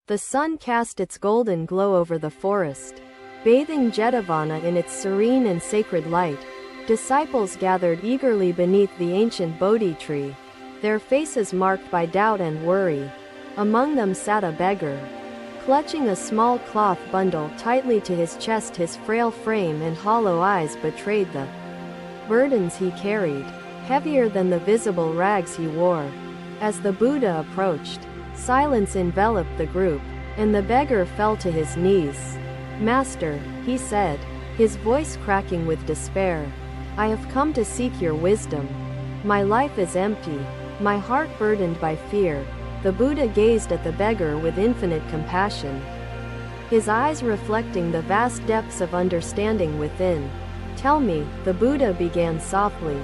The sun cast its golden glow over the forest, bathing Jetavana in its serene and sacred light. Disciples gathered eagerly beneath the ancient Bodhi tree, their faces marked by doubt and worry. Among them sat a beggar, clutching a small cloth bundle tightly to his chest. His frail frame and hollow eyes betrayed the burdens he carried, heavier than the visible rags he wore. As the Buddha approached, silence enveloped the group, and the beggar fell to his knees. "Master," he said, his voice cracking with despair, "I have come to seek your wisdom. My life is empty, my heart burdened by fear." The Buddha gazed at the beggar with infinite compassion, his eyes reflecting the vast depths of understanding within. "Tell me," the Buddha began softly,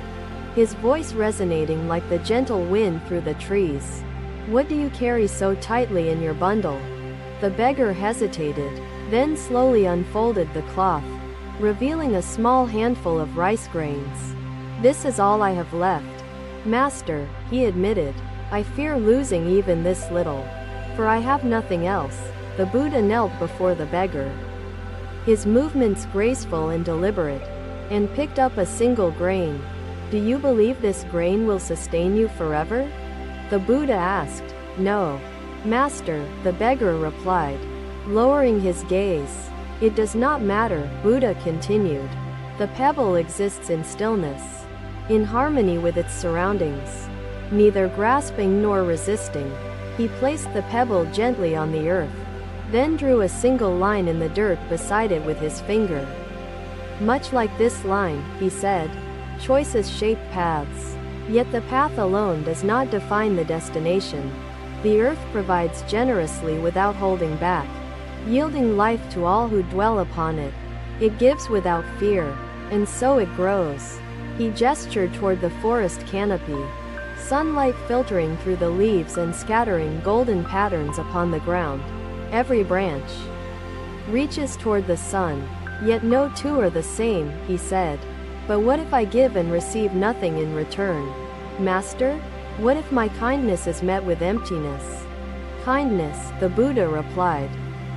his voice resonating like the gentle wind through the trees. "What do you carry so tightly in your bundle?" The beggar hesitated, then slowly unfolded the cloth, revealing a small handful of rice grains. "This is all I have left, Master," he admitted. "I fear losing even this little, for I have nothing else." The Buddha knelt before the beggar, his movements graceful and deliberate, and picked up a single grain. "Do you believe this grain will sustain you forever?" the Buddha asked. "No, Master," the beggar replied, lowering his gaze. "It does not matter," Buddha continued. "The pebble exists in stillness, in harmony with its surroundings, neither grasping nor resisting." He placed the pebble gently on the earth, then drew a single line in the dirt beside it with his finger. "Much like this line," he said, "choices shape paths. Yet the path alone does not define the destination. The earth provides generously without holding back, yielding life to all who dwell upon it. It gives without fear, and so it grows." He gestured toward the forest canopy, sunlight filtering through the leaves and scattering golden patterns upon the ground. "Every branch reaches toward the sun, yet no two are the same," he said. "But what if I give and receive nothing in return? Master, what if my kindness is met with emptiness?" "Kindness," the Buddha replied,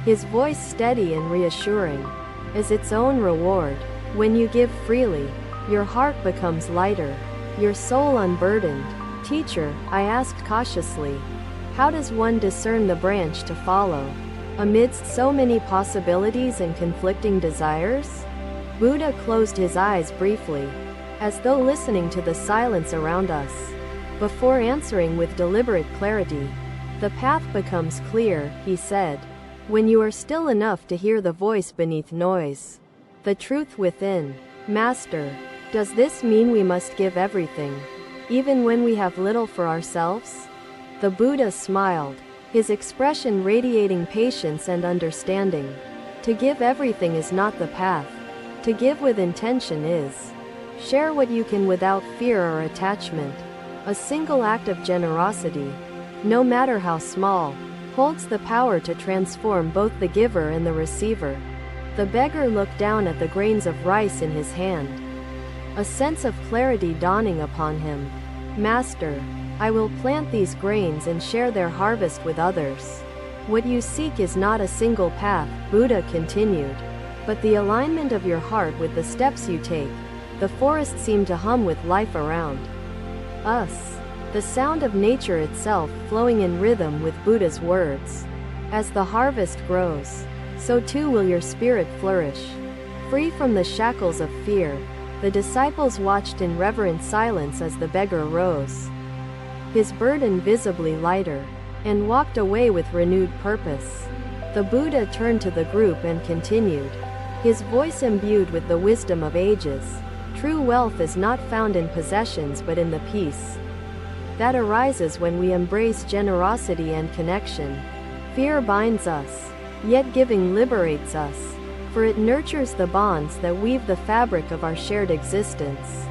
his voice steady and reassuring, "is its own reward. When you give freely, your heart becomes lighter, your soul unburdened." "Teacher," I asked cautiously, "how does one discern the branch to follow, amidst so many possibilities and conflicting desires?" Buddha closed his eyes briefly, as though listening to the silence around us. Before answering with deliberate clarity, "The path becomes clear," he said, "when you are still enough to hear the voice beneath noise, the truth within." "Master, does this mean we must give everything, even when we have little for ourselves?" The Buddha smiled, his expression radiating patience and understanding. "To give everything is not the path. To give with intention is. Share what you can without fear or attachment. A single act of generosity, no matter how small, holds the power to transform both the giver and the receiver." The beggar looked down at the grains of rice in his hand, a sense of clarity dawning upon him. "Master, I will plant these grains and share their harvest with others. What you seek is not a single path," Buddha continued, "but the alignment of your heart with the steps you take." The forest seemed to hum with life around us, the sound of nature itself flowing in rhythm with Buddha's words. "As the harvest grows, so too will your spirit flourish, free from the shackles of fear." The disciples watched in reverent silence as the beggar rose, his burden visibly lighter, and walked away with renewed purpose. The Buddha turned to the group and continued, his voice imbued with the wisdom of ages. "True wealth is not found in possessions but in the peace that arises when we embrace generosity and connection. Fear binds us, yet giving liberates us, for it nurtures the bonds that weave the fabric of our shared existence."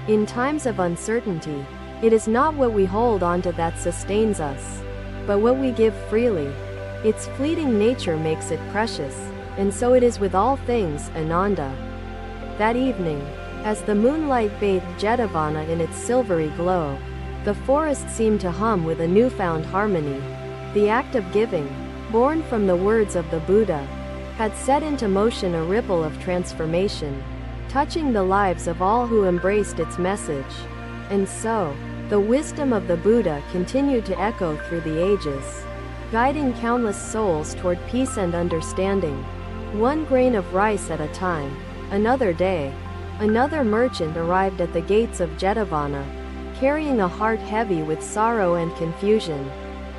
In times of uncertainty, it is not what we hold onto that sustains us, but what we give freely. Its fleeting nature makes it precious, and so it is with all things, Ananda. That evening, as the moonlight bathed Jetavana in its silvery glow, the forest seemed to hum with a newfound harmony. The act of giving, born from the words of the Buddha, had set into motion a ripple of transformation, touching the lives of all who embraced its message. And so, the wisdom of the Buddha continued to echo through the ages, guiding countless souls toward peace and understanding. One grain of rice at a time. Another day, another merchant arrived at the gates of Jetavana, carrying a heart heavy with sorrow and confusion.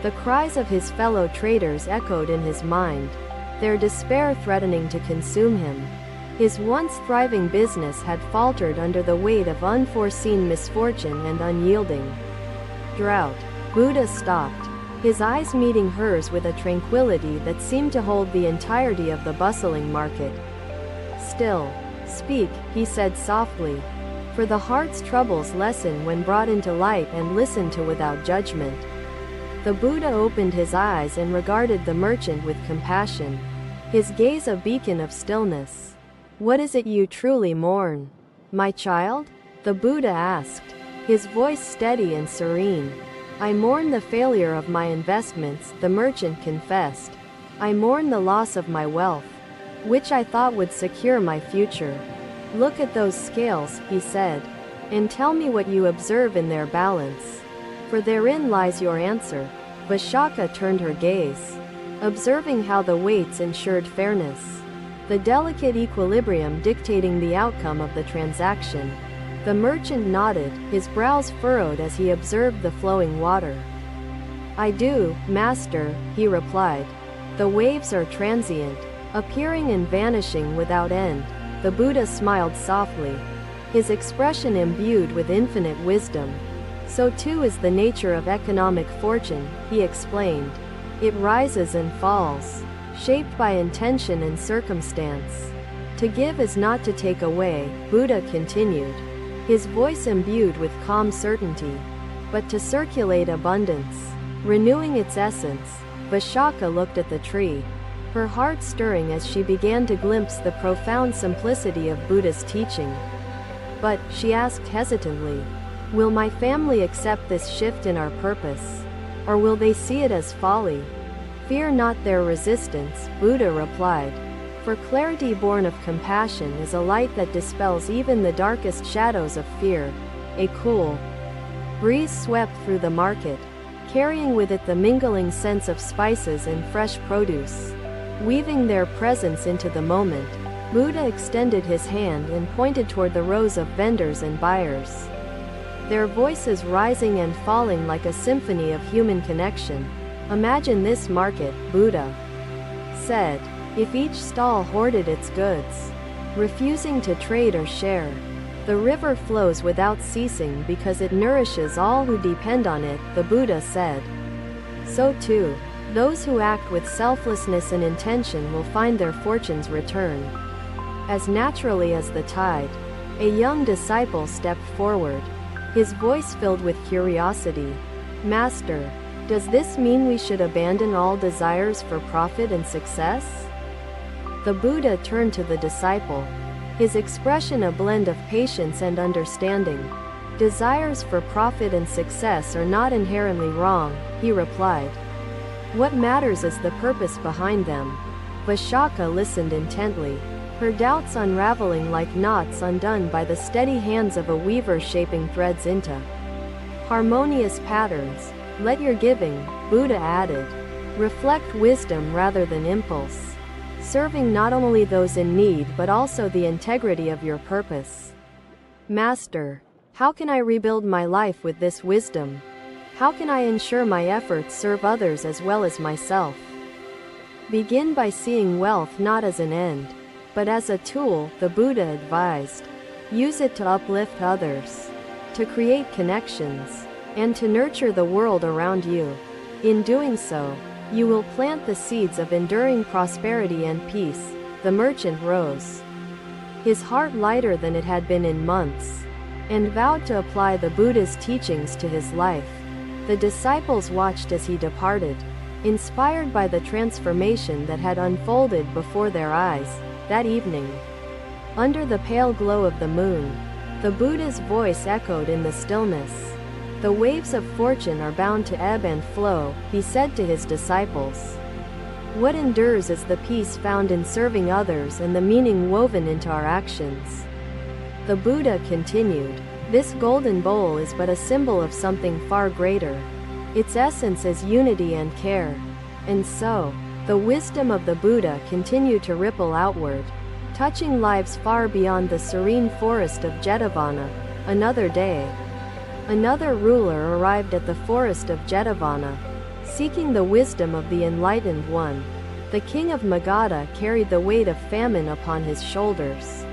The cries of his fellow traders echoed in his mind, their despair threatening to consume him. His once thriving business had faltered under the weight of unforeseen misfortune and unyielding drought. Buddha stopped, his eyes meeting hers with a tranquility that seemed to hold the entirety of the bustling market. "Still, speak," he said softly, "for the heart's troubles lessen when brought into light and listened to without judgment." The Buddha opened his eyes and regarded the merchant with compassion, his gaze a beacon of stillness. "What is it you truly mourn, my child?" the Buddha asked, his voice steady and serene. "I mourn the failure of my investments," the merchant confessed. "I mourn the loss of my wealth, which I thought would secure my future." "Look at those scales," he said, "and tell me what you observe in their balance. For therein lies your answer." Vishaka turned her gaze, observing how the weights ensured fairness, the delicate equilibrium dictating the outcome of the transaction. The merchant nodded, his brows furrowed as he observed the flowing water. "I do, master," he replied. "The waves are transient, appearing and vanishing without end." The Buddha smiled softly, his expression imbued with infinite wisdom. "So too is the nature of economic fortune," he explained. "It rises and falls, shaped by intention and circumstance. To give is not to take away," Buddha continued, his voice imbued with calm certainty, "but to circulate abundance, renewing its essence." Vishaka looked at the tree, her heart stirring as she began to glimpse the profound simplicity of Buddha's teaching. "But," she asked hesitantly, "will my family accept this shift in our purpose? Or will they see it as folly?" "Fear not their resistance," Buddha replied. "For clarity born of compassion is a light that dispels even the darkest shadows of fear." A cool breeze swept through the market, carrying with it the mingling scents of spices and fresh produce, weaving their presence into the moment. Buddha extended his hand and pointed toward the rows of vendors and buyers, their voices rising and falling like a symphony of human connection. "Imagine this market," Buddha said, "if each stall hoarded its goods, refusing to trade or share. The river flows without ceasing because it nourishes all who depend on it," the Buddha said. "So too, those who act with selflessness and intention will find their fortunes return as naturally as the tide." A young disciple stepped forward, his voice filled with curiosity. "Master, does this mean we should abandon all desires for profit and success?" The Buddha turned to the disciple, his expression a blend of patience and understanding. "Desires for profit and success are not inherently wrong," he replied. "What matters is the purpose behind them." Vishaka listened intently, her doubts unraveling like knots undone by the steady hands of a weaver shaping threads into harmonious patterns. "Let your giving," Buddha added, "reflect wisdom rather than impulse, serving not only those in need but also the integrity of your purpose." "Master, how can I rebuild my life with this wisdom? How can I ensure my efforts serve others as well as myself?" "Begin by seeing wealth not as an end, but as a tool," the Buddha advised. "Use it to uplift others, to create connections, and to nurture the world around you. In doing so, you will plant the seeds of enduring prosperity and peace." The merchant rose, his heart lighter than it had been in months, and vowed to apply the Buddha's teachings to his life. The disciples watched as he departed, inspired by the transformation that had unfolded before their eyes. That evening, under the pale glow of the moon, the Buddha's voice echoed in the stillness. "The waves of fortune are bound to ebb and flow," he said to his disciples. What endures is the peace found in serving others and the meaning woven into our actions. The Buddha continued, "This golden bowl is but a symbol of something far greater. Its essence is unity and care." And so, the wisdom of the Buddha continued to ripple outward, touching lives far beyond the serene forest of Jetavana. Another day, another ruler arrived at the forest of Jetavana, seeking the wisdom of the enlightened one. The king of Magadha carried the weight of famine upon his shoulders,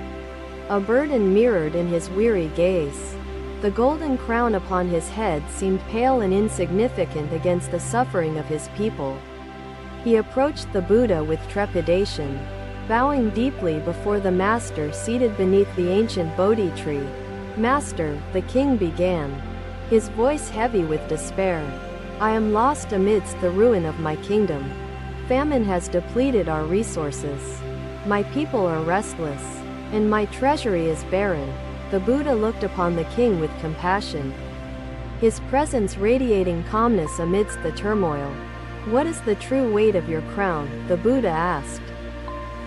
a burden mirrored in his weary gaze. The golden crown upon his head seemed pale and insignificant against the suffering of his people. He approached the Buddha with trepidation, bowing deeply before the master seated beneath the ancient Bodhi tree. "Master," the king began, his voice heavy with despair, "I am lost amidst the ruin of my kingdom. Famine has depleted our resources. My people are restless, and my treasury is barren." The Buddha looked upon the king with compassion, his presence radiating calmness amidst the turmoil. "What is the true weight of your crown?" the Buddha asked,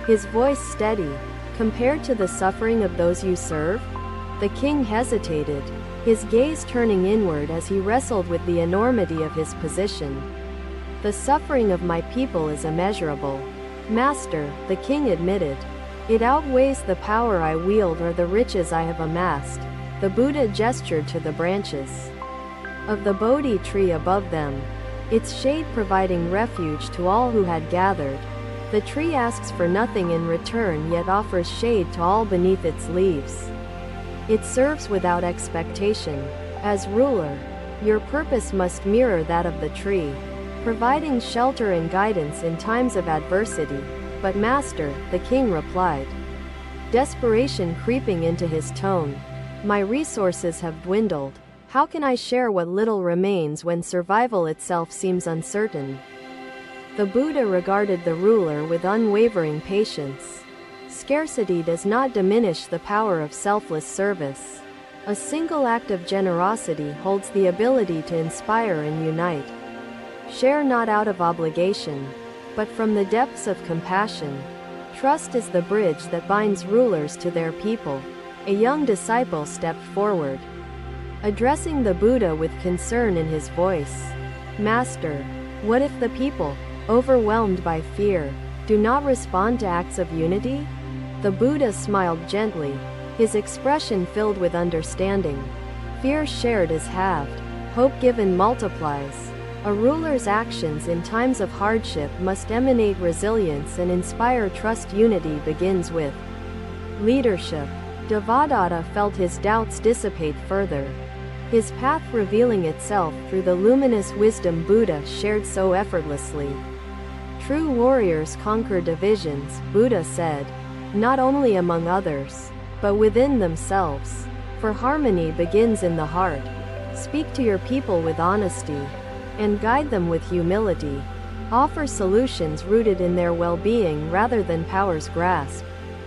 his voice steady. "Compared to the suffering of those you serve?" The king hesitated, his gaze turning inward as he wrestled with the enormity of his position. "The suffering of my people is immeasurable, Master," the king admitted. "It outweighs the power I wield or the riches I have amassed." The Buddha gestured to the branches of the Bodhi tree above them, its shade providing refuge to all who had gathered. The tree asks for nothing in return yet offers shade to all beneath its leaves. It serves without expectation. As ruler, your purpose must mirror that of the tree, providing shelter and guidance in times of adversity. "But Master," the king replied, desperation creeping into his tone, "my resources have dwindled. How can I share what little remains when survival itself seems uncertain?" The Buddha regarded the ruler with unwavering patience. Scarcity does not diminish the power of selfless service. A single act of generosity holds the ability to inspire and unite. Share not out of obligation, but from the depths of compassion. Trust is the bridge that binds rulers to their people. A young disciple stepped forward, addressing the Buddha with concern in his voice. "Master, what if the people, overwhelmed by fear, do not respond to acts of unity?" The Buddha smiled gently, his expression filled with understanding. "Fear shared is halved, hope given multiplies." A ruler's actions in times of hardship must emanate resilience and inspire trust. Unity begins with leadership. Devadatta felt his doubts dissipate further, his path revealing itself through the luminous wisdom Buddha shared so effortlessly. "True warriors conquer divisions," Buddha said, "not only among others, but within themselves. For harmony begins in the heart. Speak to your people with honesty, and guide them with humility. Offer solutions rooted in their well-being rather than power's grasp.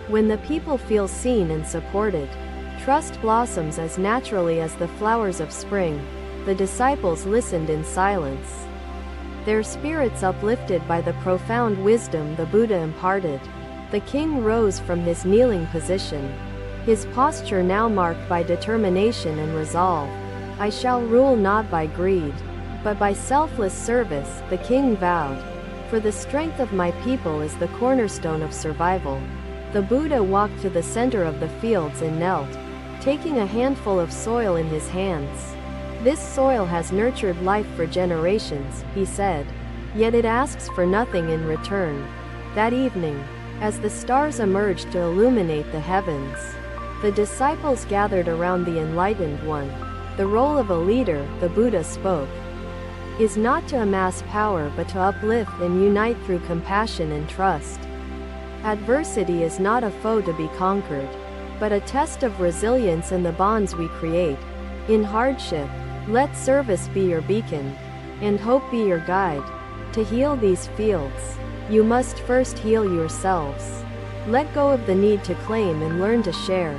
When the people feel seen and supported, trust blossoms as naturally as the flowers of spring." The disciples listened in silence, their spirits uplifted by the profound wisdom the Buddha imparted. The king rose from his kneeling position, his posture now marked by determination and resolve. "I shall rule not by greed, but by selfless service," the king vowed. "For the strength of my people is the cornerstone of survival." The Buddha walked to the center of the fields and knelt, taking a handful of soil in his hands. "This soil has nurtured life for generations," he said, "yet it asks for nothing in return." That evening, as the stars emerged to illuminate the heavens, the disciples gathered around the enlightened one. "The role of a leader," the Buddha spoke, "is not to amass power but to uplift and unite through compassion and trust. Adversity is not a foe to be conquered, but a test of resilience and the bonds we create. In hardship, let service be your beacon, and hope be your guide. To heal these fields, you must first heal yourselves. Let go of the need to claim and learn to share."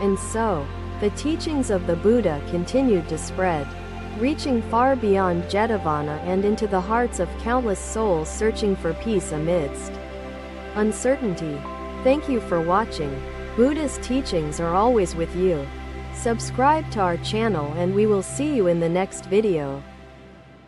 And so, the teachings of the Buddha continued to spread, reaching far beyond Jetavana and into the hearts of countless souls searching for peace amidst uncertainty. Thank you for watching. Buddha's teachings are always with you. Subscribe to our channel and we will see you in the next video.